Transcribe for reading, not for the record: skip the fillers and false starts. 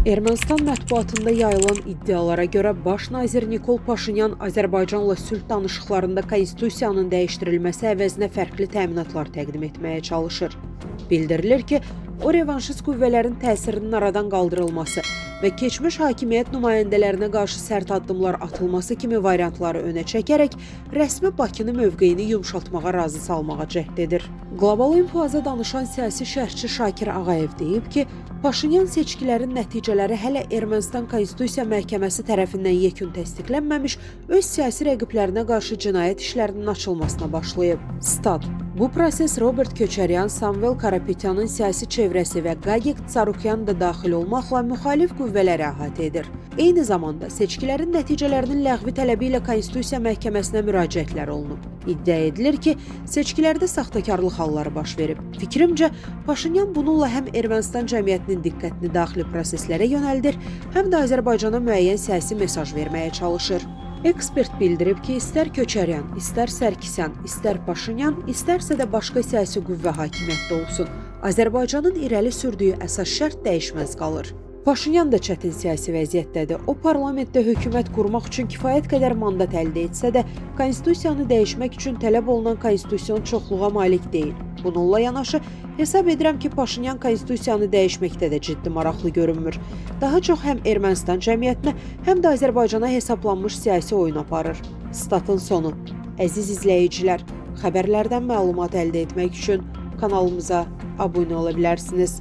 Ermənistan mətbuatında yayılan iddialara görə baş nazir Nikol Paşinyan Azərbaycanla sülh danışıqlarında konstitusiyanın dəyişdirilməsi əvəzinə fərqli təminatlar təqdim etməyə çalışır. Bildirilir ki, o revanşist qüvvələrin təsirinin aradan qaldırılması və keçmiş hakimiyyət nümayəndələrinə qarşı sərt addımlar atılması kimi variantları önə çəkərək rəsmi Bakını mövqeyini yumşaltmağa razı salmağa cəhd edir. Qlobal Infoza danışan siyasi şərhçi Şakir Ağayev deyib ki, Paşinyan seçkilərin nəticələri hələ Ermənistan Konstitusiya Məhkəməsi tərəfindən yekun təsdiqlənməmiş, öz siyasi rəqiblərinə qarşı cinayət işlərinin açılmasına başlayıb. Stat: Bu proses Robert Köçəryan, Samvel Karapetyanın siyasi çevrəsi və Qagik Tsarukyan da daxil olmaqla müxalif qüvvələri əhatə edir. Eyni zamanda seçkilərin nəticələrinin ləğvi tələbi ilə Konstitusiya Məhkəməsinə müraciətlər olunub. İddia edilir ki, seçkilərdə saxtakarlıq halları baş verib. Fikrimcə, Paşinyan bununla həm Ermənistan cəmiyyətinin diqqətini daxili proseslərə yönəldir, həm də Azərbaycana müəyyən siyasi mesaj verməyə çalışır. Ekspert bildirib ki, istər Köçəryan, istər Sərkisyan, istər Paşinyan, istərsə də başqa siyasi qüvvə hakimiyyətdə olsun, Azərbaycanın irəli sürdüyü əsas şərt dəyişməz qalır. Paşinyan da çətin siyasi vəziyyətdədir. O, parlamentdə hökumət qurmaq üçün kifayət qədər mandat əldə etsə də, konstitusiyanı dəyişmək üçün tələb olunan konstitusion çoxluğa malik deyil. Bununla yanaşı, hesab edirəm ki, Paşinyan konstitusiyanı dəyişməkdə də ciddi maraqlı görünmür. Daha çox həm Ermənistan cəmiyyətinə, həm də Azərbaycana hesablanmış siyasi oyun aparır. Statın sonu. Əziz izləyicilər, xəbərlərdən məlumat əldə etmək üçün kanalımıza abunə ola bilərsiniz.